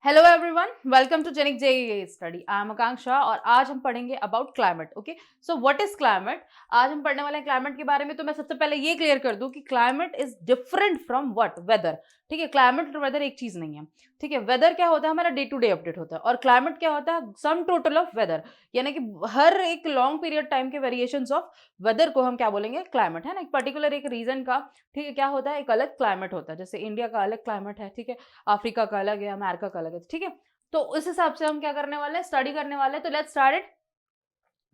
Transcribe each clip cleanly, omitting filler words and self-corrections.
Hello everyone, welcome to Genic JEE study. I am Akanksha और आज हम पढ़ेंगे about climate. Okay, so what is climate. आज हम पढ़ने वाले हैं क्लाइमेट के बारे में। तो मैं सबसे पहले ये क्लियर कर दूं कि climate is different from what weather. ठीक है, क्लाइमेट और वेदर एक चीज नहीं है। ठीक है, वेदर क्या होता है, हमारा डे टू डे अपडेट होता है, और क्लाइमेट क्या होता है, सम टोटल ऑफ वेदर, यानी कि हर एक लॉन्ग पीरियड टाइम के वेरिएशंस ऑफ वेदर को हम क्या बोलेंगे, क्लाइमेट। है ना, एक पर्टिकुलर एक रीजन का, ठीक है, क्या होता है, एक अलग क्लाइमेट होता है। जैसे इंडिया का अलग क्लाइमेट है, ठीक है, अफ्रीका का अलग है, अमेरिका का अलग है, ठीक है। तो उस हिसाब से हम क्या करने वाले हैं, स्टडी करने वाले हैं। तो let's start it.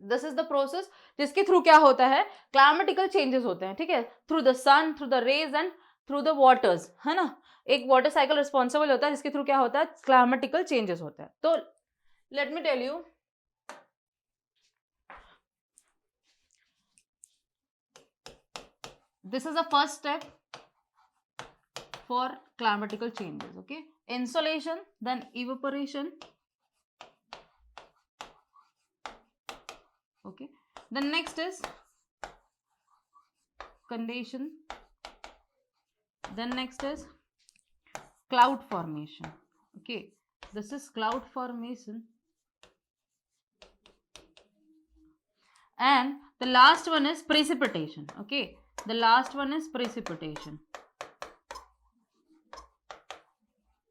This is the process जिसके थ्रू क्या होता है, क्लाइमेटिकल चेंजेस होते हैं। ठीक है, through the sun, through the rays and through the waters, है ना। एक वाटर साइकिल रिस्पॉन्सिबल होता है जिसके थ्रू क्या होता है, क्लाइमेटिकल चेंजेस होते हैं। तो let me tell you, this is the first step for climatical changes. Okay, insolation, then evaporation. Okay, then next is condensation, then next is cloud formation. Okay, this is cloud formation, and the last one is precipitation. Okay, the last one is precipitation.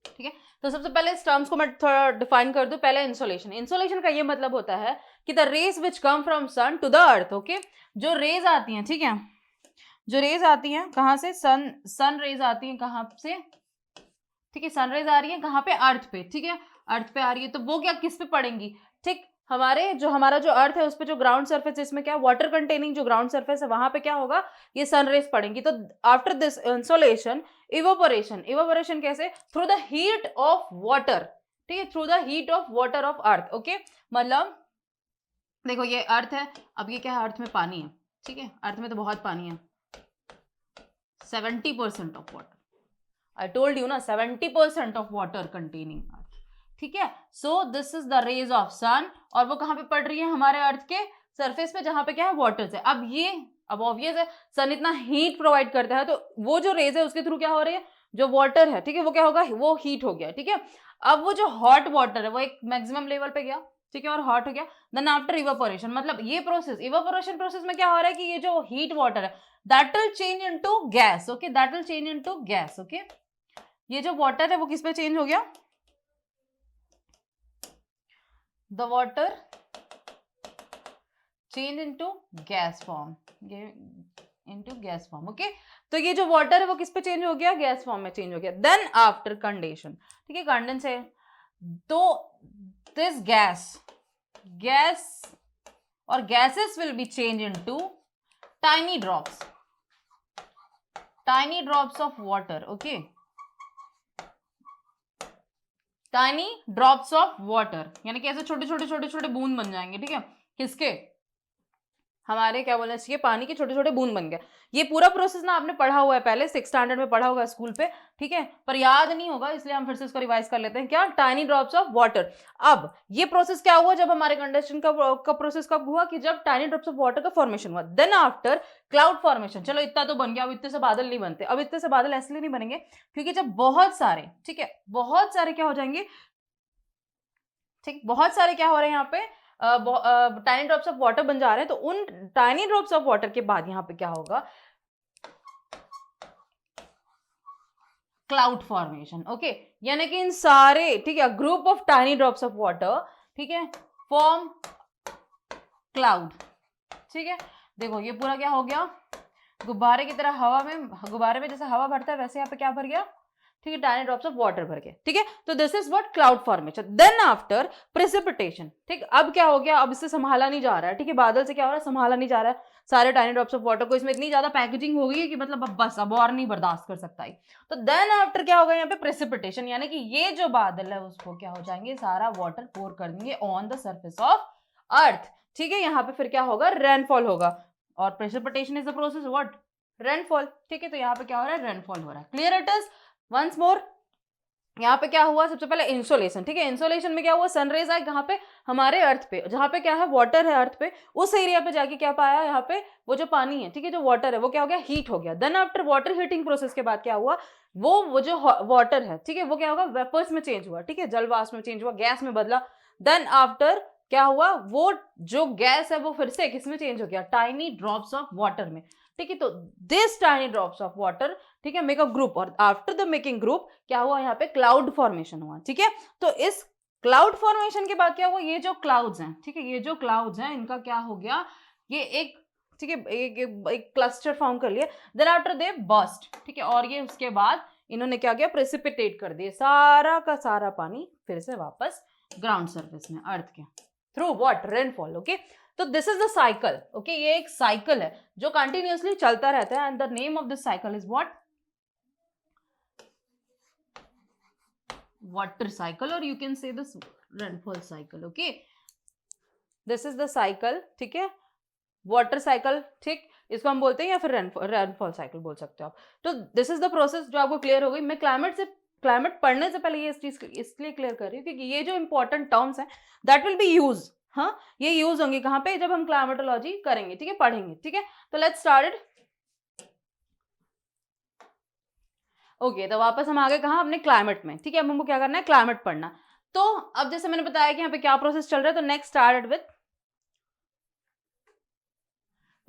ठीक है, तो सबसे पहले इस terms को मैं थोड़ा define कर दूं। पहले इंसोलेशन। इंसोलेशन का ये मतलब होता है कि the rays which come from sun to the earth. Okay, जो रेज आती हैं, ठीक है, जो रेज आती हैं कहां से, सन रेज आती हैं कहां से, ठीक है, सनराइज आ रही है कहां पे, अर्थ पे। ठीक है, अर्थ पे आ रही है, तो वो क्या किस पे पड़ेंगी, ठीक, हमारा जो अर्थ है उस पे जो ग्राउंड सरफेस, इसमें क्या वाटर कंटेनिंग जो ग्राउंड सरफेस है वहां पे क्या होगा, ये सनरेज पड़ेंगी। तो after this insolation, evaporation. Evaporation कैसे, through the heat of water. ठीक है, through the heat of water of earth. Okay, मतलब देखो ये अर्थ है, अब ये क्या है, अर्थ में पानी है। ठीक है, अर्थ में तो बहुत पानी है, 70% of water. I told you ना, 70% ऑफ वाटर कंटेनिंग अर्थ। ठीक है, so this is the rays of sun, और वो कहां पे पड़ रही है, हमारे अर्थ के सरफेस पे जहां पे क्या है, वाटर है। अब ऑब्वियस है, सन इतना हीट प्रोवाइड करता है, तो वो जो रेज है उसके थ्रू क्या हो रही है, जो वाटर है, ठीक है, वो क्या होगा, वो हीट हो गया। ठीक है, अब वो जो हॉट वाटर है वो एक मैक्सिमम लेवल पे गया, ठीक है, और हॉट हो गया। देन आफ्टर इवापोरेशन, मतलब ये प्रोसेस, इवापोरेशन प्रोसेस में क्या हो रहा है कि ये जो हीट वाटर है that will change into gas. Okay, that will change into gas. Okay, ये जो वाटर है वो किस पे चेंज हो गया, the water change into gas form, into gas form. Okay, तो ये जो वाटर है वो किस पे चेंज हो गया, गैस फॉर्म में चेंज हो गया। देन आफ्टर कंडेंसेशन, ठीक है, कंडेंस है, तो दिस गैस और gases will be change into tiny drops of water. Okay, tiny drops of water, यानी कि ऐसे छोटे छोटे बूंद बन जाएंगे। ठीक है, किसके, हमारे क्या बोलना चाहिए, पानी के छोटे छोटे बूंद बन गए। ये पूरा प्रोसेस ना आपने पढ़ा हुआ है पहले, 6th स्टैंडर्ड में पढ़ा होगा स्कूल पे। ठीक है, पर याद नहीं होगा, इसलिए हम फिर से इसको रिवाइज कर लेते हैं। क्या, टाइनी ड्रॉप्स ऑफ वाटर। अब ये प्रोसेस क्या हुआ, जब हमारे कंडेंसेशन का प्रोसेस कब हुआ, कि जब टाइनी ड्रॉप्स ऑफ वाटर का फॉर्मेशन हुआ। देन आफ्टर क्लाउड फॉर्मेशन, चलो इतना तो बन गया, अब इतने से बादल नहीं बनते। अब इतने से बादल इसलिए नहीं बनेंगे क्योंकि जब बहुत सारे, ठीक है, बहुत सारे क्या हो जाएंगे, ठीक, बहुत सारे क्या हो रहे हैं यहाँ पे, टाइनी ड्रॉप्स ऑफ वाटर बन जा रहे हैं। तो उन टाइनी ड्रॉप्स ऑफ वाटर के बाद यहाँ पे क्या होगा, क्लाउड फॉर्मेशन। ओके, यानी कि इन सारे, ठीक है, group of tiny drops of water, ठीक है, फॉर्म क्लाउड। ठीक है, देखो ये पूरा क्या हो गया, गुब्बारे की तरह हवा में, गुब्बारे में जैसे हवा भरता है वैसे यहाँ पे क्या भर गया, ठीक है, टाइनी ड्रॉप्स ऑफ वाटर भर के। ठीक है, तो this is what, cloud formation. Then after precipitation, ठीक, अब क्या हो गया, अब इससे संभाला नहीं जा रहा है। ठीक है, बादल से क्या हो रहा है, संभाला नहीं जा रहा है सारे टाइनी ड्रॉप्स ऑफ वाटर को। इसमें इतनी ज्यादा पैकेजिंग हो गई है कि मतलब अब बस, अब और नहीं बर्दाश्त कर सकता है। तो देन आफ्टर क्या होगा यहाँ पे, प्रेसिपिटेशन, यानी कि ये जो बादल है उसको क्या हो जाएंगे, सारा वाटर पोर कर देंगे on the surface of earth. ठीक है, यहाँ पे फिर क्या होगा, रेनफॉल होगा, और precipitation is the process what, rainfall. ठीक है, तो यहाँ पे क्या हो रहा है, रेनफॉल हो रहा है। Clear it is, once more, यहाँ पे क्या हुआ, सबसे पहले इंसोलेशन, ठीक है, इंसोलेशन में क्या हुआ, सनरेज आए कहाँ पे, हमारे अर्थ पे, जहाँ पे क्या है वाटर है अर्थ पे, उस एरिया पे जाके क्या पाया, यहाँ पे वो जो पानी है, ठीक है, जो वाटर है वो क्या हो गया, हीट हो गया। Then after water heating process के बाद क्या हुआ, वो जो वाटर है, ठीक है, वो क्या होगा, वेपर्स में चेंज हुआ, ठीक है, जल वाष्प में चेंज हुआ, गैस में बदला। देन आफ्टर क्या हुआ, वो जो गैस है वो फिर से किस में चेंज हो गया, टाइनी ड्रॉप्स ऑफ वाटर में, ठीक है। तो this tiny drops of water, ठीक है, मेक अ ग्रुप, और आफ्टर द मेकिंग ग्रुप क्या हुआ, यहाँ पे क्लाउड फॉर्मेशन हुआ, ठीक है। तो इस क्लाउड फॉर्मेशन के बाद क्या हुआ, ये जो क्लाउड्स हैं, ठीक है, ये जो क्लाउड्स हैं इनका क्या हो गया, ये एक, ठीक है, एक क्लस्टर फॉर्म कर लिया। देन आफ्टर दे बर्स्ट, ठीक है, और ये उसके बाद इन्होंने क्या किया, प्रेसिपिटेट कर दिया सारा का सारा पानी फिर से वापस ग्राउंड सरफेस में, अर्थ के थ्रू व्हाट, रेनफॉल। ओके, तो this is the cycle. Okay, ये एक साइकिल है जो कंटिन्यूअसली चलता रहता है, and the name of this cycle is what, water cycle, or you can say this rainfall cycle. Okay, this is the cycle, ठीक है, वाटर साइकिल, ठीक, इसको हम बोलते हैं, या फिर रेनफॉल साइकिल बोल सकते हो आप। तो दिस इज द प्रोसेस जो आपको क्लियर हो गई। मैं क्लाइमेट पढ़ने से पहले ये इस चीज इसलिए क्लियर कर रही हूँ क्योंकि ये जो इंपॉर्टेंट टर्म्स हैं दैट विल बी यूज, हाँ, ये यूज होंगे कहाँ पे, जब हम क्लाइमेटोलॉजी करेंगे, ठीक है, पढ़ेंगे, ठीक है। तो लेट्स स्टार्ट। ओके, तो वापस हम आ गए कहाँ, अपने क्लाइमेट में, ठीक है। अब हमको क्या करना है, क्लाइमेट पढ़ना। तो अब जैसे मैंने बताया कि यहाँ पे क्या प्रोसेस चल रहा है, तो next started with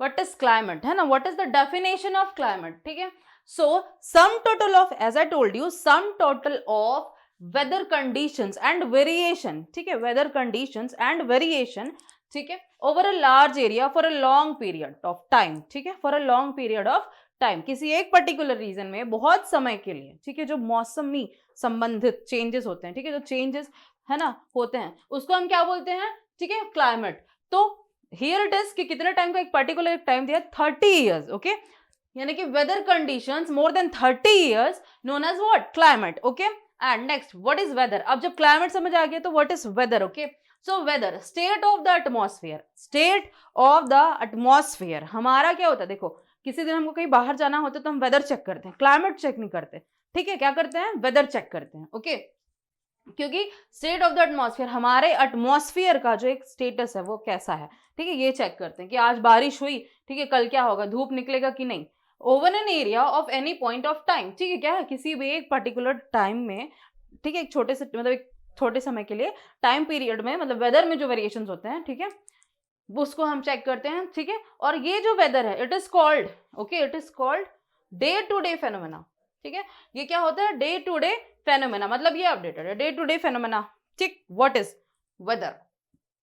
what is climate, है ना, what is the definition of climate, ठीक है। So sum total of, as I told you, sum total of weather conditions and variation, ठीक है, वेदर कंडीशंस एंड वेरिएशन, ठीक है, over a large area for a long period of time, ठीक है, for a long period of time, किसी एक particular reason में बहुत समय के लिए, ठीक है, जो मौसमी संबंधित चेंजेस होते हैं, ठीक है, जो चेंजेस है ना होते हैं, उसको हम क्या बोलते हैं, ठीक है, क्लाइमेट। तो हियर इट इज कि कितने टाइम का, एक पर्टिकुलर टाइम दिया 30 ईयर्स, ओके, यानी कि weather conditions more than 30 years known as what, climate. Okay, and next what is weather. अब जब क्लाइमेट समझ आ गया तो what is weather. Okay, so weather, state of the atmosphere, state of the atmosphere हमारा क्या होता है, देखो किसी दिन हमको कहीं बाहर जाना होता है तो हम वेदर चेक करते हैं, क्लाइमेट चेक नहीं करते, ठीक है, क्या करते हैं, वेदर चेक करते हैं। ओके, क्योंकि स्टेट ऑफ द एटमॉस्फेयर, हमारे एटमॉस्फेयर का जो एक स्टेटस है वो कैसा है, ठीक है, ये चेक करते हैं कि आज बारिश हुई, ठीक है, कल क्या होगा, धूप निकलेगा कि नहीं, over an area of any point of time, ठीक है, क्या है, किसी भी एक पर्टिकुलर टाइम में, ठीक है, एक छोटे से मतलब एक छोटे समय के लिए टाइम पीरियड में, मतलब वेदर में जो वेरिएशंस होते हैं, ठीक है, उसको हम चेक करते हैं, ठीक है। और ये जो वेदर है it is called, okay, it is called day to day phenomena, ठीक है, ये क्या होता है, डे टू डे फेनोमेना, मतलब ये अपडेटेड है, डे टू डे फेनोमेना, ठीक, what is weather,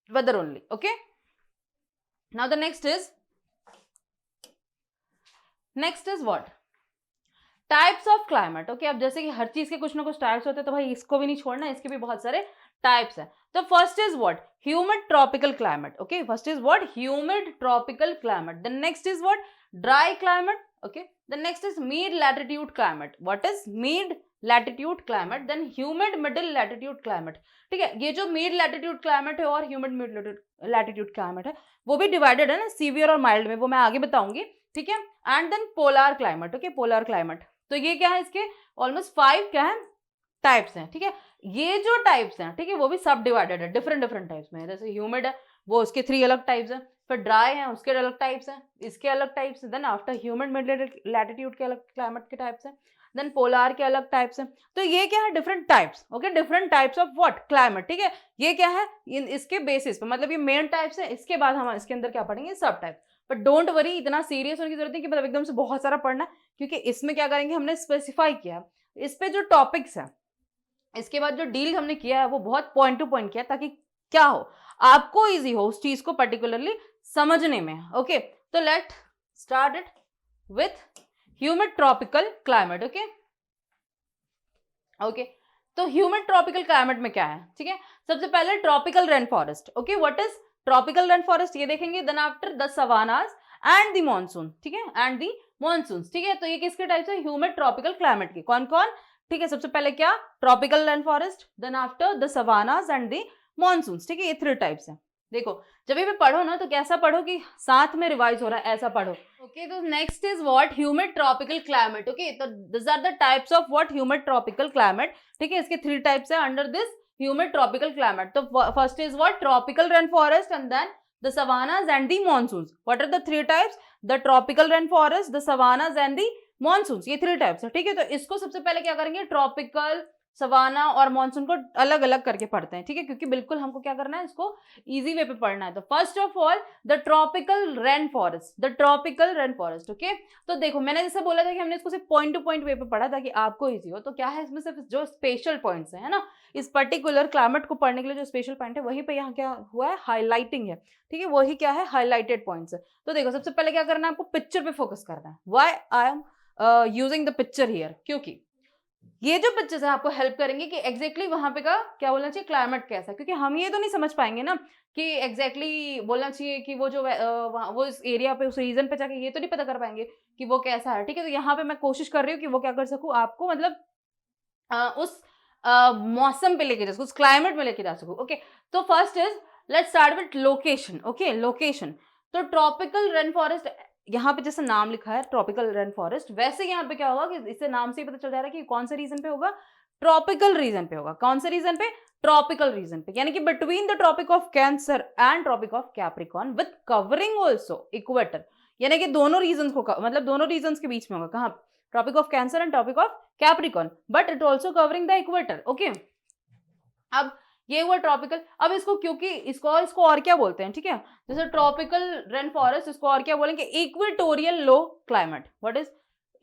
weather only. Okay, now the next is what, types of climate. Okay, अब जैसे कि हर चीज के कुछ ना कुछ टाइप्स होते हैं, तो भाई इसको भी नहीं छोड़ना, इसके भी बहुत सारे टाइप्स हैं। तो first is what, humid tropical climate. Okay, first is what, humid tropical climate. Then next is what, dry climate. Okay, then next is mid latitude climate. What is mid latitude climate, then humid middle latitude climate, ठीक है। ये जो mid latitude climate है और humid mid latitude climate है वो भी divided है ना, सीवियर और माइल्ड में, वो मैं आगे बताऊंगी, ठीक है। And then polar climate. Okay, polar climate, तो ये क्या है, इसके ऑलमोस्ट 5 क्या है, टाइप्स हैं, ठीक है। ये जो टाइप्स हैं, ठीक है, वो भी सब डिवाइडेड है डिफरेंट डिफरेंट टाइप्स में। जैसे ह्यूमिड है वो उसके 3 अलग टाइप्स हैं, फिर ड्राई है उसके अलग टाइप्स हैं, इसके अलग टाइप्स हैं, then after humid mid latitude के अलग क्लाइमेट के टाइप्स हैं, देन पोलार के अलग टाइप्स हैं। तो ये क्या है, different types. Okay, different types of what, climate, ठीक है। ये क्या है, इसके बेसिस पे, मतलब ये मेन टाइप्स है, इसके बाद हम इसके अंदर क्या पढ़ेंगे, सब टाइप्स। बट डोंट वरी, इतना सीरियस होने की जरूरत नहीं कि मतलब एकदम से बहुत सारा पढ़ना, क्योंकि इसमें क्या करेंगे, हमने स्पेसिफाई किया इस पे जो टॉपिक्स है, इसके बाद जो डील हमने किया है वो बहुत पॉइंट टू पॉइंट किया, ताकि क्या हो, आपको इजी हो उस चीज को पर्टिकुलरली समझने में। ओके, तो let start it with humid tropical climate. Okay, okay, तो ह्यूमिड ट्रॉपिकल क्लाइमेट में क्या है, ठीक है। सबसे पहले tropical rain forest. Okay, what is tropical rain forest, ये देखेंगे। Then after the savannas and the monsoon, ठीक है, एंड द मॉनसून, ठीक है। तो ये किसके टाइप से, ह्यूमिड ट्रॉपिकल क्लाइमेट के, कौन कौन, ठीक है। सबसे पहले क्या, tropical rain forest, then after the savannas and the monsoon, ठीक है, ये 3 टाइप्स है। देखो जब भी पढ़ो ना तो कैसा पढ़ो कि साथ में रिवाइज हो रहा है, ऐसा पढ़ो। ओके, तो next is what humid tropical climate. Okay, तो this are the types of what humid tropical climate. ठीक है, इसके 3 टाइप्स है under this humid tropical climate. तो first is what tropical rain forest and then the savannas and the monsoons. What are the 3 types? The tropical rainforest, the savannas and the monsoons. ये 3 types है। ठीक है, तो इसको सबसे पहले क्या करेंगे, ट्रॉपिकल, सवाना और मॉनसून को अलग अलग करके पढ़ते हैं। ठीक है, क्योंकि बिल्कुल हमको क्या करना है, इसको इजी वे पे पढ़ना है। तो first of all the tropical rain forest, the tropical rain forest. Okay, तो देखो मैंने जैसे बोला था कि हमने इसको सिर्फ पॉइंट टू पॉइंट वे पे पढ़ा ताकि आपको इजी हो। तो क्या है इसमें सिर्फ जो स्पेशल पॉइंट्स है ना, इस पर्टिकुलर क्लाइमेट को पढ़ने के लिए जो स्पेशल पॉइंट है वहीं पे यहाँ क्या हुआ है, हाईलाइटिंग है। ठीक है, वही क्या है, हाईलाइटेड पॉइंट्स है। तो देखो सबसे पहले क्या करना है, आपको पिक्चर पे फोकस करना है। Why I am using the picture here, क्योंकि ये जो पिक्चर्स है आपको हेल्प करेंगे कि एग्जैक्टली वहां पे का क्या बोलना चाहिए, क्लाइमेट कैसा है। क्योंकि हम ये तो नहीं समझ पाएंगे ना कि एग्जैक्टली बोलना चाहिए कि वो जो वो इस एरिया पे, उस रीजन पे जाके ये तो नहीं पता कर पाएंगे कि वो कैसा है। ठीक है, तो यहाँ पे मैं कोशिश कर रही हूँ कि वो क्या कर सकूँ, आपको मतलब उस मौसम पे लेके जा सकूँ, उस क्लाइमेट में लेके जा सकूँ। ओके, तो first is let's start with location. Okay, location. तो ट्रॉपिकल रेन फॉरेस्ट, यहाँ पे जैसे नाम लिखा है ट्रॉपिकल रेन फॉरेस्ट, वैसे यहाँ पे क्या होगा कि इससे नाम से ही पता चल जा रहा है कि कौन से रीजन पे होगा, ट्रॉपिकल रीजन पे होगा। कौन से रीजन पे, ट्रॉपिकल रीजन पे, यानी कि between the Tropic of Cancer and Tropic of Capricorn with covering also equator. यानी कि दोनों रीजन को, मतलब दोनों रीजन के बीच में होगा। कहाँ, Tropic of Cancer and Tropic of Capricorn, but it also covering the equator. Okay, अब ये हुआ ट्रॉपिकल। अब इसको क्योंकि इसको और क्या बोलते हैं, ठीक है, जैसे ट्रॉपिकल रेन फॉरेस्ट, इसको और क्या बोलेंगे, equatorial low climate. What is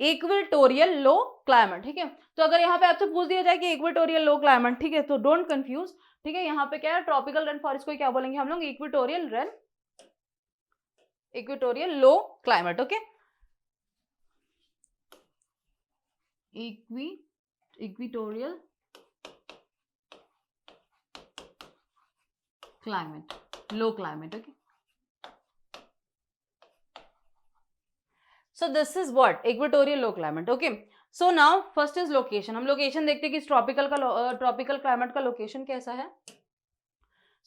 equatorial low climate. ठीक है, तो अगर यहाँ पे आपसे पूछ दिया जाए कि इक्वेटोरियल लो क्लाइमेट, ठीक है, तो डोंट कंफ्यूज। ठीक है, यहाँ पे क्या है, ट्रॉपिकल रेन फॉरेस्ट को क्या बोलेंगे हम लोग, equatorial low climate. Okay, equatorial climate, low climate. Okay, so this is what equatorial low climate. Okay, so now first is location. हम लोकेशन देखते हैं कि ट्रॉपिकल क्लाइमेट का लोकेशन कैसा है।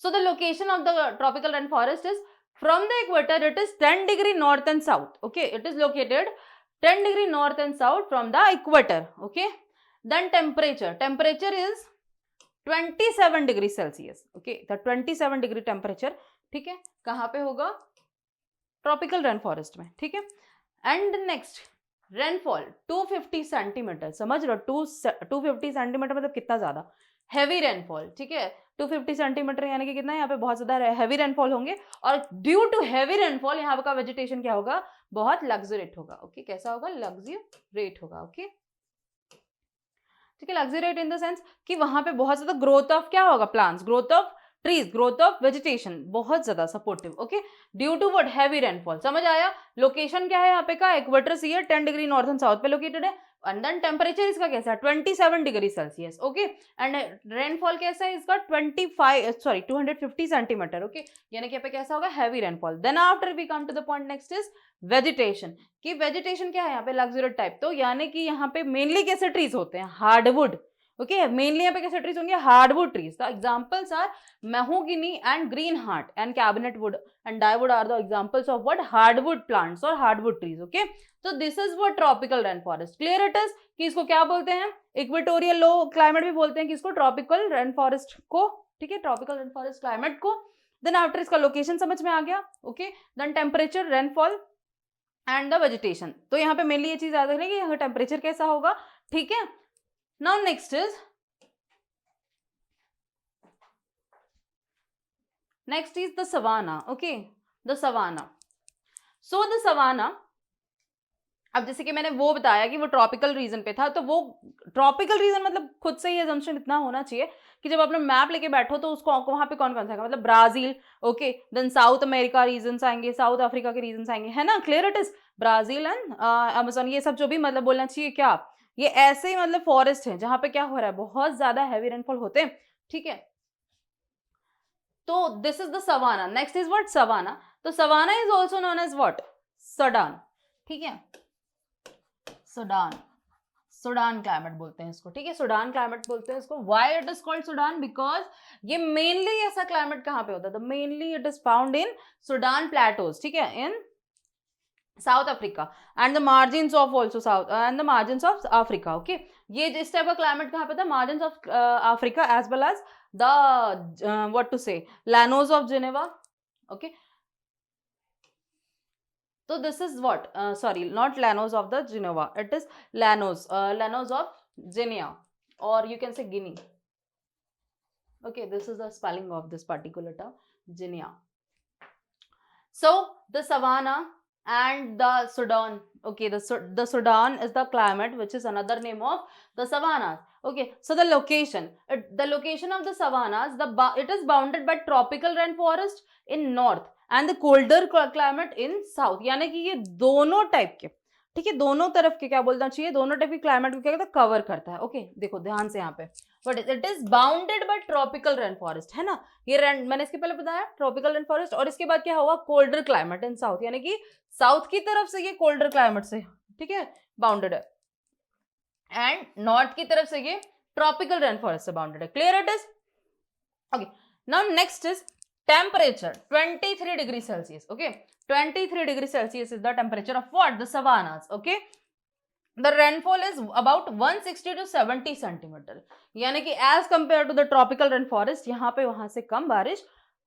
so the location of the tropical rainforest is from the equator, it is 10 degree north and south. Okay, it is located 10 degree north and south from the equator. Okay, then temperature is 27 degree Celsius. Okay, the 27 degree temperature, ठीक है, कहाँ पे होगा, tropical rain forest में। ठीक है, and next rainfall 250 centimetre. समझ रहे हो, 250 सेंटीमीटर मतलब कितना ज्यादा हैवी रेनफॉल। ठीक है, 250 सेंटीमीटर यानी कि कितना, यहाँ पे बहुत ज्यादा हैवी रेनफॉल होंगे। और ड्यू टू हैवी रेनफॉल यहाँ का वेजिटेशन क्या होगा, बहुत लग्जरेट होगा। ओके, कैसा होगा, लग्जरेट होगा। ओके, ठीक है, लग्जरेट इन द सेंस कि वहां पे बहुत ज्यादा ग्रोथ ऑफ क्या होगा, plants, growth of trees, growth of vegetation, बहुत ज्यादा supportive. Okay, due to what, heavy rainfall. समझ आया, लोकेशन क्या है यहाँ पे का, इक्वेटर सी है, 10 डिग्री नॉर्थ एंड साउथ पे लोकेटेड है। एंड देन टेम्परेचर इसका कैसा है, 27 degree Celsius. Okay, and rainfall कैसा है इसका, 250 सेंटीमीटर। ओके, यानी कि यहाँ पे कैसा होगा, heavy rainfall. Then after we come to the point next is vegetation. कि वेजिटेशन क्या है यहाँ पे, लग्जरेट टाइप। तो यानी कि यहाँ पे मेनली कैसे ट्रीज होते हैं, हार्डवुड। ओके, मेनली यहाँ पे कैसे ट्रीज होंगे, hardwood trees. The examples are mahogany and green heart and cabinet wood and dyewood are the examples of what, hardwood plants or hardwood trees. Okay, so this is what tropical rainforest. Clear it is कि इसको क्या बोलते हैं, equatorial low climate भी बोलते हैं कि इसको, ट्रॉपिकल रेन फॉरेस्ट को। ठीक है, ट्रॉपिकल रेन फॉरेस्ट क्लाइमेट को। देन आफ्टर इसका लोकेशन समझ में आ गया। Okay, then temperature, rainfall and the vegetation. तो यहाँ पे मेनली ये चीज याद रखनी कि यहाँ टेम्परेचर कैसा होगा। ठीक है, now next is next is the savanna. Okay, the savanna. So the savanna, अब जैसे कि मैंने वो बताया कि वो ट्रॉपिकल रीजन पे था, तो वो ट्रॉपिकल रीजन मतलब खुद से ही अजम्पशन इतना होना चाहिए कि जब आपने मैप लेके बैठो तो उसको वहां पे कौन कौन सा, मतलब Brazil. Okay, then South America region आएंगे, साउथ अफ्रीका के रीजन आएंगे, है ना। Clear it is, Brazil and Amazon, ये सब जो भी मतलब बोलना चाहिए क्या, ये ऐसे ही मतलब फॉरेस्ट है जहां पे क्या हो रहा है, बहुत ज्यादा हैवी रेनफॉल होते हैं। ठीक है, तो this is the savanna. Next is what, savanna. तो savanna is also known as what, Sudan. ठीक है, सडान, सूडान क्लाइमेट बोलते हैं इसको, ठीक है, सूडान क्लाइमेट बोलते हैं इसको। Why it is called Sudan? Because ये मेनली ऐसा क्लाइमेट कहाँ पे होता है? Mainly it is found in Sudan plateaus, ठीक है, in South Africa and the margins of also south and the margins of Africa. Okay, ये इस टाइप का क्लाइमेट कहाँ पे था? Margins of Africa as well as the what to say llanos of Geneva. Okay, so this is what sorry, not Llanos of the Geneva, it is Llanos of Guinea, or you can say Guinea. Okay, this is the spelling of this particular term, Guinea. So the savanna and the Sudan. Okay, the Sudan is the climate which is another name of the savannas. Okay, so the location of the savannas, it is bounded by tropical rainforest in north and the colder climate in south, यानी कि ये दोनों type के, ठीक है, दोनों तरफ के क्या बोलना चाहिए, दोनों टाइप के क्लाइमेट को क्या कहता है? कवर करता है। ओके, देखो ध्यान से यहाँ पे, but it is bounded by tropical rain forest, है ना, ये मैंने इसके पहले बताया ट्रॉपिकल रेन फॉरेस्ट, और इसके बाद क्या होगा? कोल्डर क्लाइमेट इन साउथ, यानी कि साउथ की तरफ से ये कोल्डर क्लाइमेट से, ठीक है, बाउंडेड है, एंड नॉर्थ की तरफ से ये ट्रॉपिकल रेन फॉरेस्ट से बाउंडेड है। Clear it is? Okay, now next is temperature 23 degrees Celsius. Okay, 23 degrees Celsius is the temperature of what? The savannas. Okay, the rainfall is about 160 to 70 centimeter, यानी कि as compared to the tropical rainforest यहाँ पे वहां से कम बारिश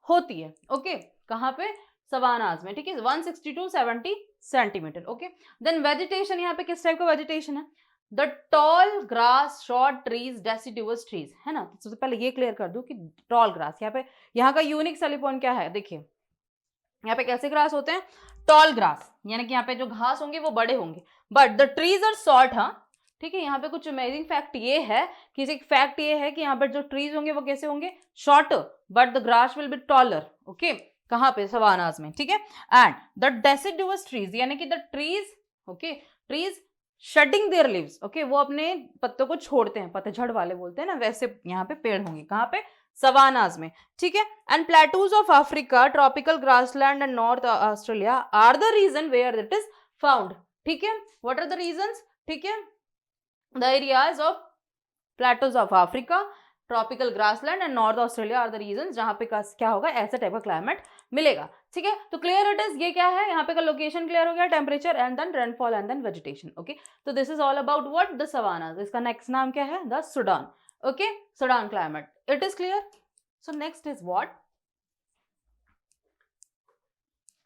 होती है। Okay, कहाँ पे? सवानाज में, ठीक है, 160 to 70 centimetre. Okay, then vegetation, यहाँ पे किस टाइप का वेजिटेशन है? The tall grass, short trees, deciduous trees, है ना। तो सबसे पहले ये क्लियर कर दूं कि टॉल ग्रास, यहाँ पे यहाँ का यूनिक सेलिंग पॉइंट क्या है? देखिए यहाँ पे कैसे ग्रास होते हैं? टॉल ग्रास, यानी कि यहाँ पे जो घास होंगे वो बड़े होंगे, but the trees are short. हाँ, ठीक है, यहाँ पे कुछ अमेजिंग फैक्ट ये है कि यहाँ पे जो ट्रीज होंगे वो कैसे होंगे? Short, but the grass will be taller. Okay, कहाँ पे? सवानाज में, ठीक है। एंड द डेसिडुअस ट्रीज, यानी कि the trees, okay, trees shedding their leaves, okay, वो अपने पत्तों को छोड़ते हैं, पतझड़ वाले बोलते हैं ना, वैसे यहाँ पे पेड़ होंगे, कहाँ पे? सवानाज में, ठीक है। And plateaus of Africa, tropical grassland and North Australia are the region where it is found, ठीक है। What are the regions? ठीक है, the areas of plateaus of Africa, tropical grassland and North Australia are the region जहां पे क्या होगा? ऐसा type का क्लाइमेट मिलेगा, ठीक है। तो क्लियर इट इज, ये क्या है? यहाँ पे का लोकेशन क्लियर हो गया, temperature and then rainfall and then vegetation. Okay, तो this is all about what? The savannas. इसका नेक्स्ट नाम क्या है? The Sudan. Okay, Sudan climate, it is clear. So next is what?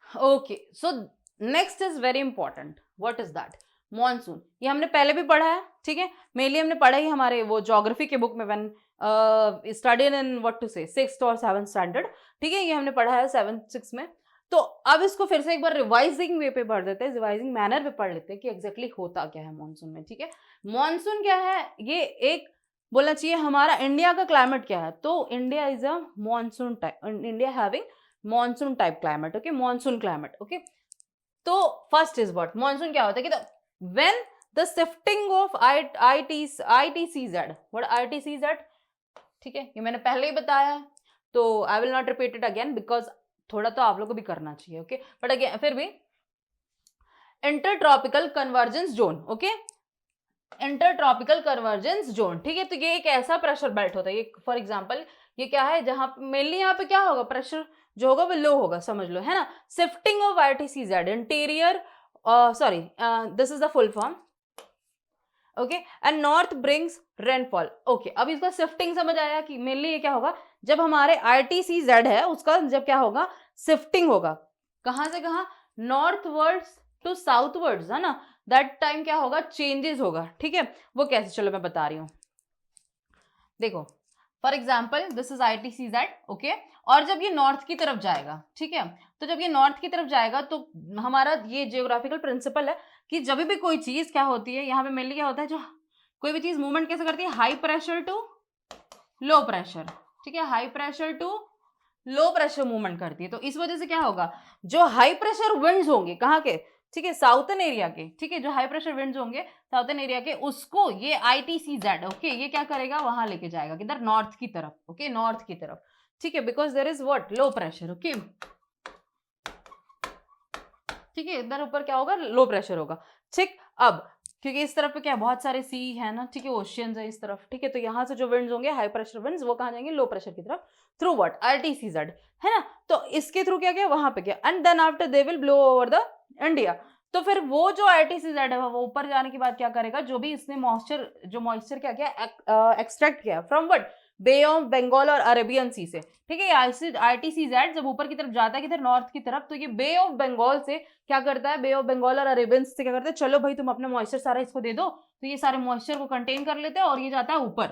Okay, so next is very important. What is that? Monsoon. ये हमने पहले भी पढ़ा है, ठीक है, मेनली हमने पढ़ा ही हमारे वो ज्योग्राफी के बुक में, when studied in what to से 6th और 7th स्टैंडर्ड, ठीक है, ये हमने पढ़ा है 7th 6 में। तो अब इसको फिर से एक बार रिवाइजिंग वे पे पढ़ देते हैं, रिवाइजिंग मैनर पे पढ़ लेते हैं कि एग्जैक्टली होता क्या है मॉनसून में, ठीक है। मॉनसून क्या है? ये एक बोलना चाहिए हमारा इंडिया का क्लाइमेट क्या है, तो India is a monsoon type, India having monsoon type climate. Okay, monsoon climate. Okay, तो फर्स्ट इज व्हाट? मॉनसून क्या होता है कि when the shifting of ITCZ, what ITCZ, ठीक है, ये मैंने पहले ही बताया है, तो I will not repeat it again because थोड़ा तो आप लोगों को भी करना चाहिए। ओके, बट अगेन फिर भी inter tropical convergence zone. Okay, inter tropical convergence zone, ठीक है, तो ये एक ऐसा प्रेशर बेल्ट होता है, ये फॉर एग्जांपल ये क्या है? जहां मेनली यहाँ पे क्या होगा? प्रेशर जो होगा वो लो होगा, समझ लो, है ना। Shifting of ITCZ, interior, sorry, this is the full form. Okay, and north brings rainfall. Okay, अब इसका शिफ्टिंग समझ आया कि मेनली ये क्या होगा? जब हमारे ITCZ है उसका जब क्या होगा? शिफ्टिंग होगा, कहां से कहां? Northwards to southwards, है ना, दैट टाइम क्या होगा? चेंजेस होगा, ठीक है। वो कैसे? चलो मैं बता रही हूं, देखो for example this is ITCZ, okay, और जब ये नॉर्थ की तरफ जाएगा, ठीक है, तो जब ये नॉर्थ की तरफ जाएगा तो हमारा ये जियोग्राफिकल प्रिंसिपल है कि जब भी कोई चीज क्या होती है, यहाँ पे मेनली क्या होता है, जो कोई भी चीज मूवमेंट कैसे करती है? High pressure to low pressure, ठीक है, high pressure to low pressure movement करती है। तो इस वजह से क्या होगा? जो हाई प्रेशर विंड्स होंगे, कहाँ के? ठीक है, साउथर्न एरिया के, ठीक है, जो हाई प्रेशर विंड्स होंगे साउथर्न एरिया के, उसको ये ITCZ, ओके, ये क्या करेगा? वहां लेके जाएगा, किधर? नॉर्थ की तरफ। ओके, नॉर्थ की तरफ, ठीक है, because there is what? Low pressure. Okay, ठीक है, इधर ऊपर क्या होगा? लो प्रेशर होगा, ठीक। अब क्योंकि इस तरफ पे क्या है, बहुत सारे सी है ना, ठीक है, ओशियंस है इस तरफ, ठीक है, तो यहाँ से जो विंड्स होंगे हाई प्रेशर विंड्स वो कहाँ जाएंगे, लो प्रेशर की तरफ, थ्रू व्हाट, RTCZ, है ना, तो इसके थ्रू क्या गया, वहां पे गया, and then after they will blow over the India. तो फिर वो जो RTCZ है वो ऊपर जाने के बाद क्या करेगा, जो भी इसने मॉइस्चर क्या किया, एक्सट्रैक्ट किया from what, bay of Bengal और अरेबियन सी से, ठीक है। RTCZ जब ऊपर की तरफ जाता है किधर, नॉर्थ की तरफ, तो ये बे ऑफ बंगाल से क्या करता है, बे ऑफ बंगाल और अरेबियन से क्या करते हैं, चलो भाई तुम अपना मॉइस्चर सारा इसको दे दो, तो ये सारे मॉइस्चर को कंटेन कर लेते हैं और ये जाता है ऊपर,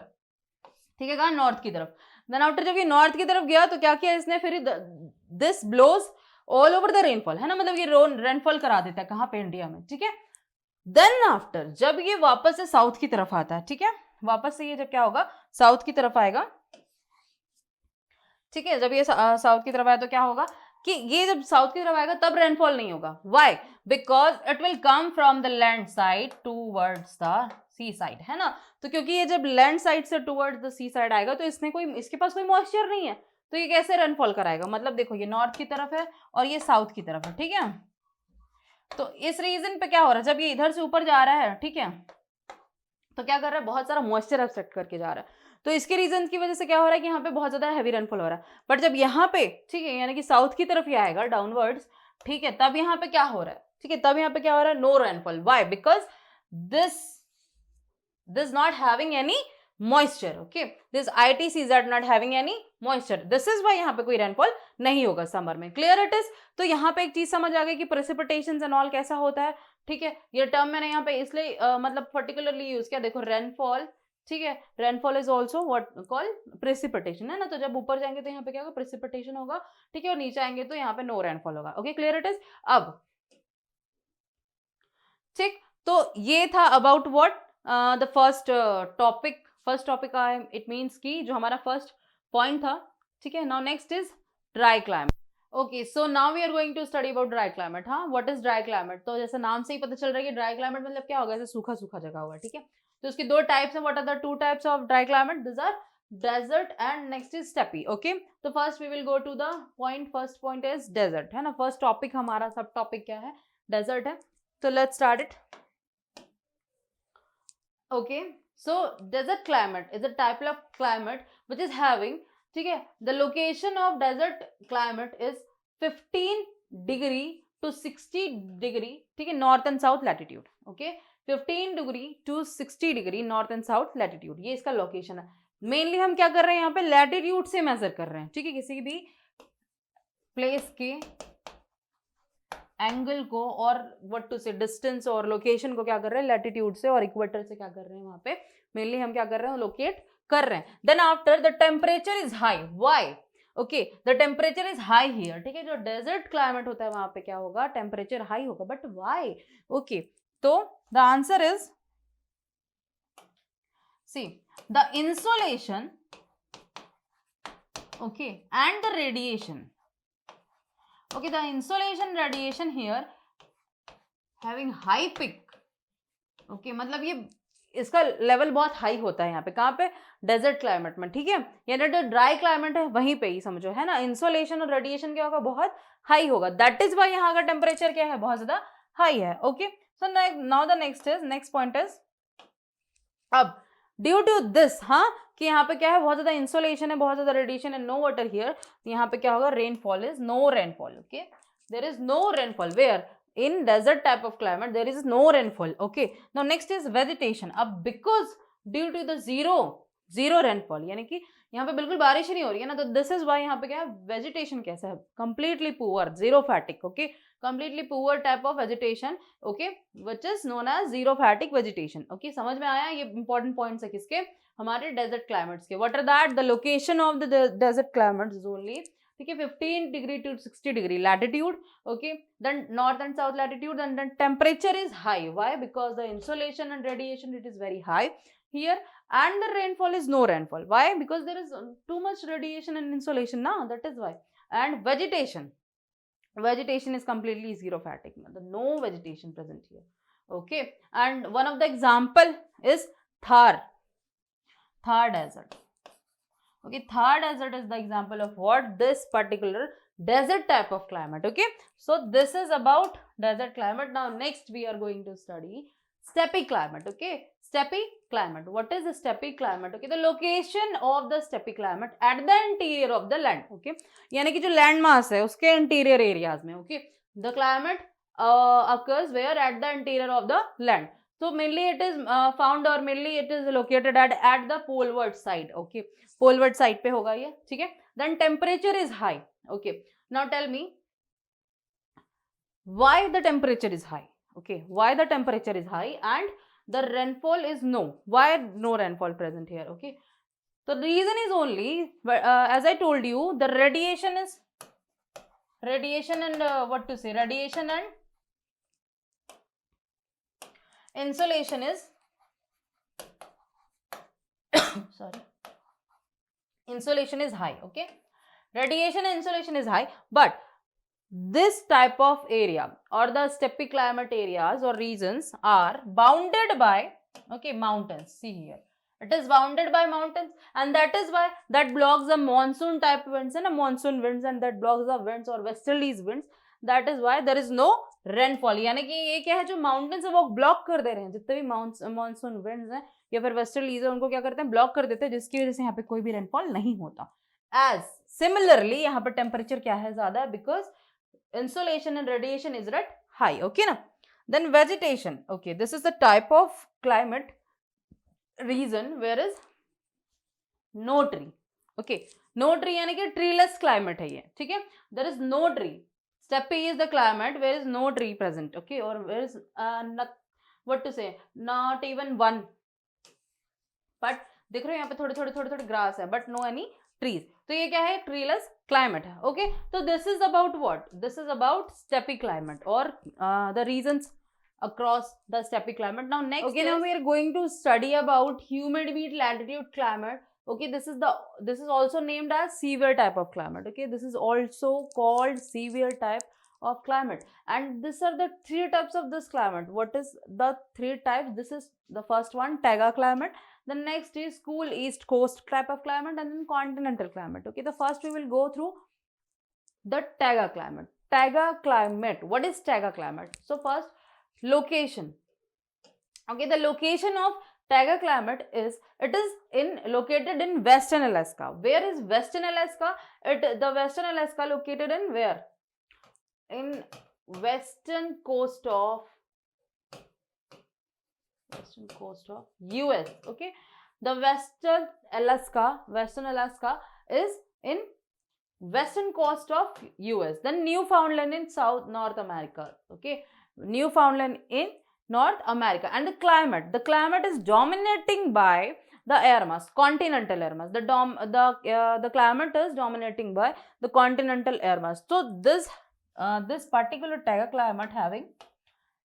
ठीक है, कहा, नॉर्थ की तरफ। देन आफ्टर जब ये नॉर्थ की तरफ गया तो क्या किया इसने, फिर this blows all over the rainfall, है ना, मतलब ये रेनफॉल करा देता है कहाँ पे, इंडिया में, ठीक है। देन आफ्टर जब ये वापस से साउथ की तरफ आता है, ठीक है, वापस से ये जब क्या होगा, साउथ की तरफ आएगा, ठीक है, जब ये साउथ की तरफ आया तो क्या होगा कि ये जब साउथ की तरफ आएगा तब रेनफॉल नहीं होगा, why, because it will come from the land side towards the sea side, है ना, तो क्योंकि ये जब लैंड साइड से टूवर्ड्स द सी साइड आएगा तो इसके पास कोई मॉइस्चर नहीं है, तो ये कैसे रेनफॉल कराएगा, मतलब देखो ये नॉर्थ की तरफ है और ये साउथ की तरफ है, ठीक है, तो इस रीजन पे क्या हो रहा है, जब ये इधर से ऊपर जा रहा है, ठीक है, तो क्या कर रहा है, बहुत सारा मॉइस्चर एक्सट्रैक्ट करके जा रहा है, तो इसके रीजन की वजह से क्या हो रहा है कि यहाँ पे बहुत ज्यादा हैवी रेनफॉल हो रहा है, बट जब यहाँ पे, ठीक है, यानी कि साउथ की तरफ ही आएगा डाउनवर्ड्स, ठीक है, तब यहाँ पे क्या हो रहा है, ठीक है, तब यहाँ पे क्या हो रहा है, no rainfall, why, because this not having any moisture, okay, this ITCZ not having any moisture, this is why यहाँ पे कोई रेनफॉल नहीं होगा समर में, क्लियर इट इज। तो यहाँ पे एक चीज समझ आ गई कि प्रेसिपिटेशन एंड ऑल कैसा होता है, ठीक है, ये टर्म मैंने यहाँ पे इसलिए मतलब पर्टिकुलरली यूज किया, देखो रेनफॉल, ठीक है, rainfall is also what call precipitation, है ना, तो जब ऊपर जाएंगे तो यहाँ पे क्या होगा, प्रेसिपिटेशन होगा, ठीक है, और नीचे आएंगे तो यहाँ पे नो रेनफॉल होगा, ओके, क्लियर इट इज। अब ठीक, तो ये था about what the first topic it means कि जो हमारा फर्स्ट पॉइंट था, ठीक है। Now next is dry climate, okay, so now we are going to study about dry climate. हाँ, व्हाट इज ड्राई क्लाइमेट, तो जैसे नाम से ही पता चल रहा है कि ड्राई क्लाइमेट मतलब क्या होगा, जैसे सूखा सूखा जगह होगा, ठीक है, तो उसकी दो टाइप्स हैं, what are the two types of dry climate, this are desert and next is steppe, okay. तो first we will go to the point, first point is desert, है ना, फर्स्ट टॉपिक हमारा सब टॉपिक क्या है, desert है, तो let's start it. Okay, so desert climate is a type of climate which is having, ठीक है, the location of desert climate is 15 degree to 60 degree, ठीक है, north and south latitude, okay, 15 degree to 60 degree north and south latitude, ये इसका location है। Mainly हम क्या कर रहे हैं यहाँ पे, लैटिट्यूड से मेजर कर रहे हैं, ठीक है, किसी भी प्लेस के एंगल को और व्हाट टू से डिस्टेंस और लोकेशन को क्या कर रहे हैं, लैटिट्यूड से और इक्वेटर से क्या कर रहे हैं, वहां पे मेनली हम क्या कर रहे हैं, लोकेट कर रहे हैं। Then after the temperature is high, why, okay, the temperature is high here, ठीक है, जो डेजर्ट क्लाइमेट होता है वहां पे क्या होगा, टेम्परेचर हाई होगा, बट व्हाई, ओके, तो the answer is see the insolation, okay, and the radiation, okay, the insolation radiation here having high peak, okay, मतलब ये इसका लेवल बहुत हाई होता है यहाँ पे, कहाँ पे, डेजर्ट क्लाइमेट में, ठीक है, यानी जो ड्राई क्लाइमेट है वहीं पे ही समझो, है ना, इंसोलेशन और रेडिएशन क्या होगा, बहुत हाई होगा, दैट इज वाई यहाँ का टेम्परेचर क्या है, बहुत ज्यादा हाई है, okay. So now the next point is, अब ड्यू टू दिस, हाँ, कि यहाँ पे क्या है, बहुत ज्यादा इंसोलेशन है, बहुत ज्यादा रेडिएशन है, नो वाटर हियर, यहाँ पे क्या होगा, rainfall is no rainfall, okay, there is no rainfall, where in desert type of climate there is no rainfall, okay. Now next is vegetation, अब because due to the zero rainfall, यानी कि यहाँ पे बिल्कुल बारिश ही नहीं हो रही है ना, तो दिस इज वाई यहाँ पे क्या है, वेजिटेशन कैसा है, completely poor, xerophytic, okay, completely poor type of vegetation, okay, which is known as xerophytic vegetation, okay, समझ में आया, ये इंपॉर्टेंट पॉइंट्स है किसके, हमारे डेजर्ट क्लाइमेट्स के। What are that, the location of the desert climates is only, ठीक है, 15 degree to 60 degree latitude, okay, then north and south latitude, and then temperature is high, why, because the insolation and radiation it is very high here, and the rainfall is no rainfall, why, because there is too much radiation and insolation now, that is why. And vegetation is completely xerophatic, no vegetation present here, okay. And one of the example is Thar desert, okay, Thar desert is the example of what, this particular desert type of climate, okay. So this is about desert climate. Now next we are going to study steppy climate. Okay, steppy climate. What is the steppy climate? Okay, the location of the steppy climate at the interior of the land. Okay, यानी कि जो land mass है उसके interior areas में. Okay, the climate occurs where at the interior of the land. So mainly it is found or mainly it is located at the poleward side. Okay, poleward side पे होगा ये. ठीक है. Then temperature is high. Okay, now tell me why the temperature is high. Okay, why the temperature is high and the rainfall is no. Why no rainfall present here? Okay, the reason is only as I told you, the radiation and what to say, radiation and insolation is sorry, insolation is high. Okay, radiation and insolation is high, but this type of area or the steppy climate areas or regions are bounded by, okay, mountains. See here, it is bounded by mountains, and that is why that blocks the monsoon type winds and monsoon winds, and that blocks the winds or westerlies winds. That is why there is no rainfall. यानी कि ये क्या है, जो mountains है वो block कर दे रहे हैं, जितने भी monsoon winds हैं या फिर westerlies है उनको क्या करते हैं, block कर देते हैं, जिसकी वजह से यहाँ पे कोई भी rainfall नहीं होता. As similarly यहाँ पे temperature क्या है ज़्यादा, because insolation and radiation is at high. Okay na. Then vegetation. Okay, this is the type of climate region where is no tree. Okay, no tree यानी कि treeless climate है ये. ठीक है, there is no tree. Steppe is the climate where is no tree present. Okay, or where is not, what to say, not even one. But देख रहे हो यहाँ पे थोड़े grass है, but no any trees. तो ये क्या है, ट्रीलेस क्लाइमेट है. ओके, तो this is about what, this is about steppe climate और the regions across the steppy climate. Now next, okay, now we are going to study about humid latitude climate. Okay, this is also named as severe type of climate. Okay, this is also called severe type of climate, and these are the three types of this climate. What is the three types? This is the first one, taiga climate. The next is cool east coast type of climate, and then continental climate. Okay, the first we will go through the taiga climate. Taiga climate, what is taiga climate? So first, location. Okay, the location of taiga climate is, it is located in Western Alaska. Where is Western Alaska? The Western Alaska located in where? In western coast of US. Okay, the Western Alaska is in western coast of US. Then Newfoundland in North America. Okay, Newfoundland in North America. And the climate is dominating by the air mass, continental air mass. The climate is dominating by the continental air mass. So this particular taiga climate having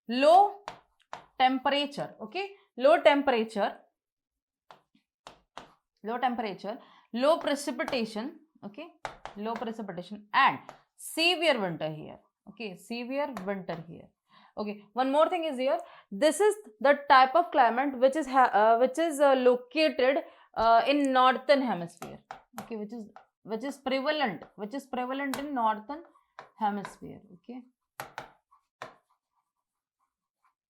low temperature. Okay, low temperature, low precipitation. Okay, low precipitation and severe winter here. Okay, severe winter here. Okay, one more thing is here, this is the type of climate which is located in northern hemisphere. Okay, which is prevalent in northern hemisphere.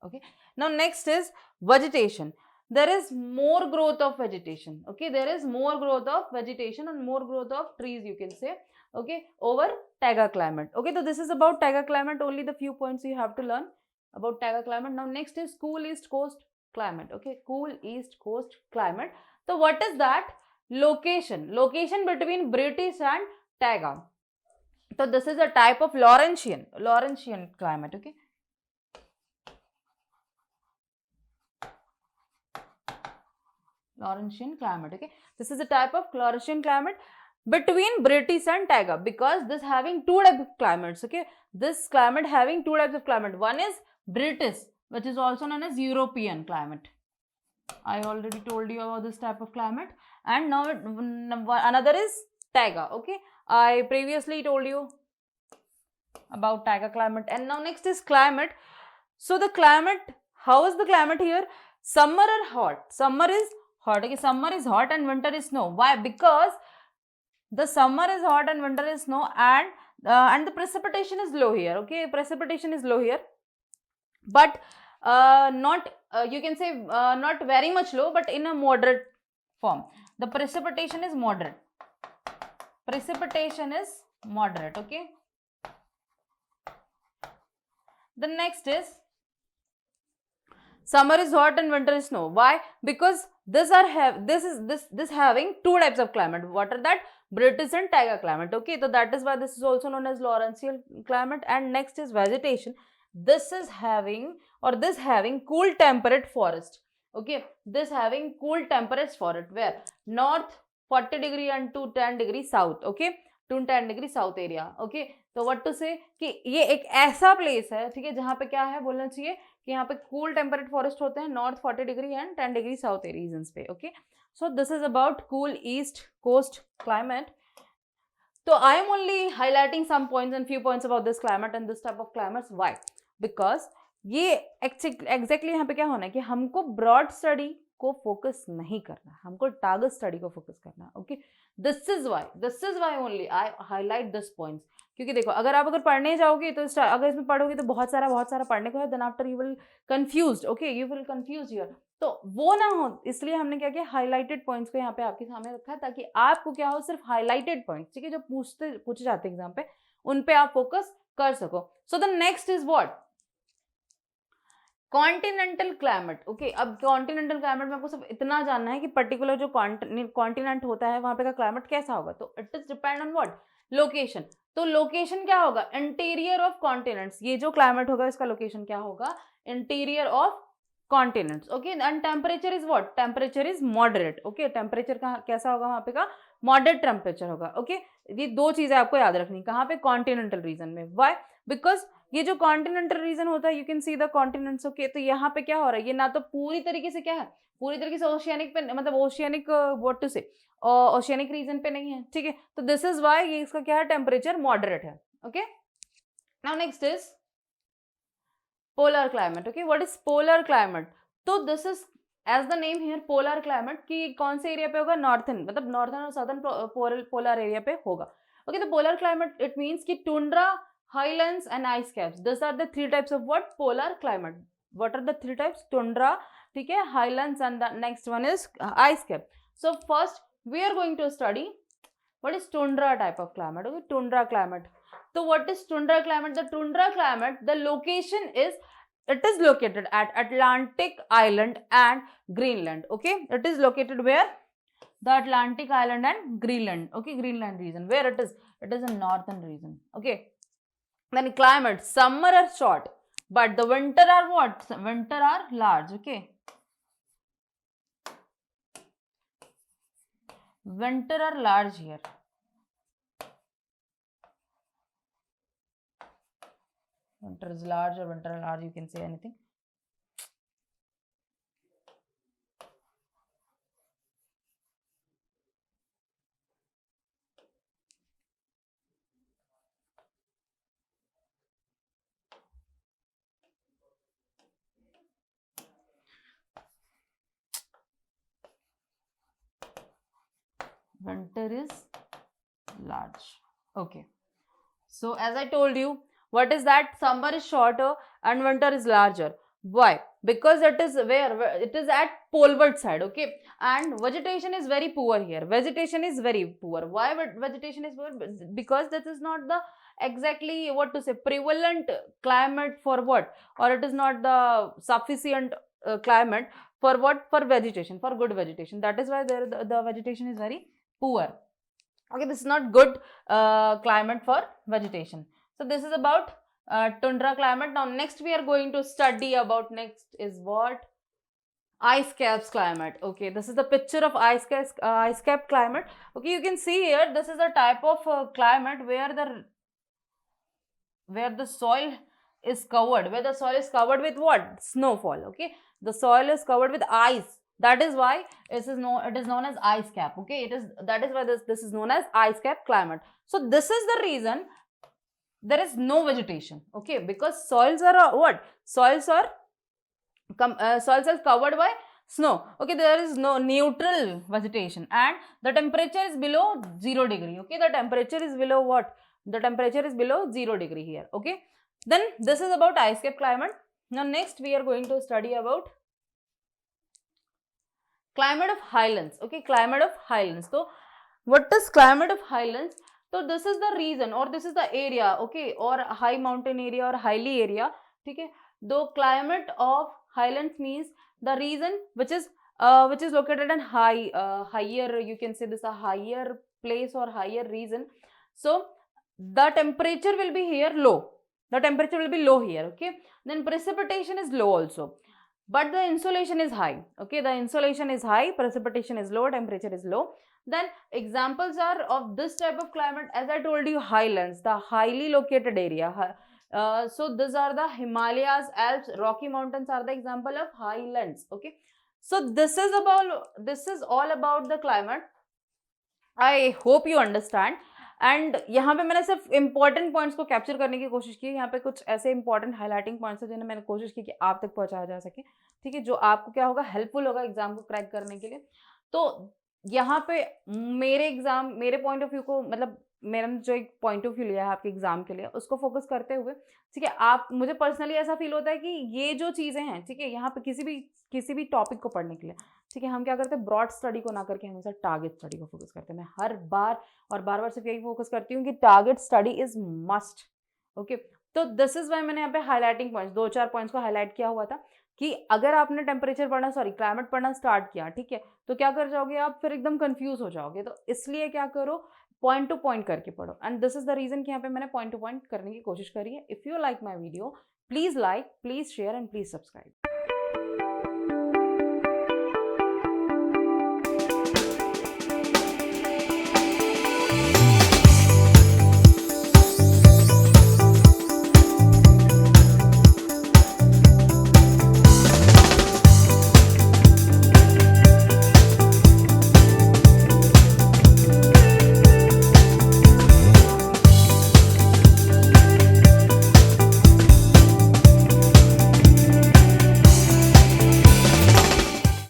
Okay, now next is vegetation. There is more growth of vegetation. Okay, there is more growth of vegetation and more growth of trees, you can say. Okay, over taiga climate. Okay, so this is about taiga climate, only the few points you have to learn about taiga climate. Now next is cool east coast climate. Okay, cool east coast climate. So what is that? Location between British and taiga. So this is a type of Laurentian climate. Okay, Laurentian climate. Okay, this is a type of Laurentian climate between British and taiga, because this having two types of climates. Okay, this climate having two types of climate. One is British, which is also known as European climate. I already told you about this type of climate. And now another is taiga. Okay, I previously told you about taiga climate. And now next is climate. So the climate, how is the climate here? Summer or hot? Summer is hot. Okay, summer is hot and winter is snow. Why? Because the summer is hot and winter is snow, and the precipitation is low here. Okay, precipitation is low here, but not you can say not very much low, but in a moderate form. The precipitation is moderate. Precipitation is moderate. Okay. The next is summer is hot and winter is snow. Why? Because this having two types of climate. What are that? British and taiga climate. Okay, so that is why this is also known as Laurentian climate. And next is vegetation. This having cool temperate forest. Okay, this having cool temperate forest where north 40 degree and to 10 degree south. Okay, to 10 degree south area. Okay, तो what to से कि ये एक ऐसा place है, ठीक है, जहाँ पे क्या है बोलना चाहिए कि यहाँ पे कूल टेम्परेट फॉरेस्ट होते हैं north 40 degree and 10 degree south regions पे. Okay, so this is about cool east coast climate. तो I am only highlighting some points and few points about this climate and this type of climates. Why? Because ये exactly यहाँ पे क्या होना है कि हमको ब्रॉड स्टडी को फोकस नहीं करना, हमको टारगेट स्टडी को फोकस करना. Okay, this is why only I highlight this points. क्योंकि देखो अगर पढ़ने जाओगे तो अगर इसमें पढ़ोगे तो बहुत सारा पढ़ने को है, then after you will confused. Okay, you will confuse here. तो वो ना हो, इसलिए हमने क्या किया, हाईलाइटेड पॉइंट्स को यहाँ पे आपके सामने रखा है ताकि आपको क्या हो, सिर्फ हाईलाइटेड पॉइंट्स, ठीक है, जो पूछे जाते हैं एग्जाम पे, उन पे आप फोकस कर सको. So the next is what? Continental climate. Okay, अब कॉन्टिनेंटल क्लाइमेट में आपको सब इतना जानना है कि पर्टिकुलर जो कॉन्टिनेंट होता है वहां पे का क्लाइमेट कैसा होगा. तो it is depend on what? Location. तो लोकेशन क्या होगा? Interior of continents. ये जो क्लाइमेट होगा इसका लोकेशन क्या होगा? Interior of continents. Okay, and temperature is what? Temperature is moderate. Okay, temperature का कैसा होगा वहां पे का? मॉडरेट टेम्परेचर होगा. ओके, ये दो चीजें आपको याद रखनी. कहाँ पे? कॉन्टिनेंटल रीजन में. व्हाई? बिकॉज ये जो कॉन्टिनेंटल रीजन होता है, you can see the continents. Okay, तो यहाँ पे क्या हो रहा है, ये ना तो पूरी तरीके से क्या है, पूरी तरीके से ओशियानिक पे, मतलब ओशियानिक व्हाट टू से, ओशियानिक रीजन पे नहीं है. ठीक है, तो दिस इज व्हाई ये इसका क्या है, टेम्परेचर मॉडरेट है. Okay, now next is polar climate. Okay, what is polar climate? तो this is as the name here polar climate, कि कौन से एरिया पे होगा? नॉर्थन, मतलब नॉर्थन और सदर्न पोलर एरिया पे होगा. ओके, तो पोलर क्लाइमेट इट मीन्स कि tundra, highlands and ice caps. These are the three types of what? Polar climate. What are the three types? Tundra, ठीक है, highlands, and the next one is ice cap. So first we are going to study what is tundra type of climate. Okay, tundra climate. So what is tundra climate? The tundra climate, the location is, it is located at Atlantic Island and Greenland. Okay, it is located where? The Atlantic Island and Greenland. Okay, Greenland region. Where it is? It is in northern region. Okay. Then climate, summer are short, but the winter are what? Winter are large. Okay, winter are large here. Winter is large or winter are large, you can say anything. Winter is large. Okay, so as I told you, what is that? Summer is shorter and winter is larger. Why? Because it is where it is at poleward side. Okay, and vegetation is very poor here. Vegetation is very poor. Why vegetation is poor? Because this is not the exactly what to say prevalent climate for what, or it is not the sufficient climate for what? For vegetation, for good vegetation. That is why the vegetation is very poor. Okay, this is not good climate for vegetation. So this is about tundra climate. Now next we are going to study about, next is what? Ice caps climate. Okay, this is the picture of ice cap climate. Okay, you can see here, this is a type of climate where the soil is covered, with what? Snowfall. Okay, the soil is covered with ice. That is why it is known as ice cap. Okay, that is why this is known as ice cap climate. So this is the reason there is no vegetation. Okay, because soils are what? Soils are covered by snow. Okay, there is no neutral vegetation and the temperature is below 0 degree. Okay, the temperature is below what? The temperature is below 0 degree here. Okay, then this is about ice cap climate. Now next we are going to study about climate of highlands. Okay, climate of highlands. So what is climate of highlands? So this is the region or this is the area, okay, or high mountain area or highly area. Okay, though climate of highlands means the region which is located in higher, you can say this a higher place or higher region. So the temperature will be here low. The temperature will be low here. Okay, then precipitation is low also, but the insolation is high. Okay, the insolation is high, precipitation is low, temperature is low. Then examples are of this type of climate, as I told you, highlands, the highly located area. So these are the Himalayas, Alps, Rocky Mountains are the example of highlands. Okay, so this is all about the climate. I hope you understand. And यहाँ पे मैंने सिर्फ important points को capture करने की कोशिश की. यहाँ पे कुछ ऐसे इंपॉर्टेंट हाईलाइटिंग पॉइंट्स हैं जिन्हें मैंने कोशिश की कि आप तक पहुँचाया जा सके. ठीक है, जो आपको क्या होगा, हेल्पफुल होगा एग्जाम को क्रैक करने के लिए. तो यहाँ पे मेरे पॉइंट ऑफ व्यू को, मतलब मेरा जो एक पॉइंट ऑफ व्यू लिया है आपके एग्जाम के लिए, उसको फोकस करते हुए, ठीक है, आप, मुझे पर्सनली ऐसा फील होता है कि ये जो चीज़ें हैं, ठीक है, यहाँ पे किसी भी टॉपिक को पढ़ने के लिए, ठीक है, हम क्या करते हैं, ब्रॉड स्टडी को ना करके हमेशा टारगेट स्टडी को फोकस करते हैं. मैं हर बार और बार बार सिर्फ यही फोकस करती हूँ कि target study is must. Okay, तो दिस इज वाई मैंने यहाँ पे हाईलाइटिंग पॉइंट्स, 2-4 पॉइंट्स को हाईलाइट किया हुआ था कि अगर आपने क्लाइमेट पढ़ना स्टार्ट किया, ठीक है, तो क्या कर जाओगे आप, फिर एकदम कंफ्यूज हो जाओगे. तो इसलिए क्या करो, पॉइंट टू पॉइंट करके पढ़ो. And this is the reason कि यहाँ पे मैंने पॉइंट टू पॉइंट करने की कोशिश करी है. If you like my video, please like, please share and please subscribe.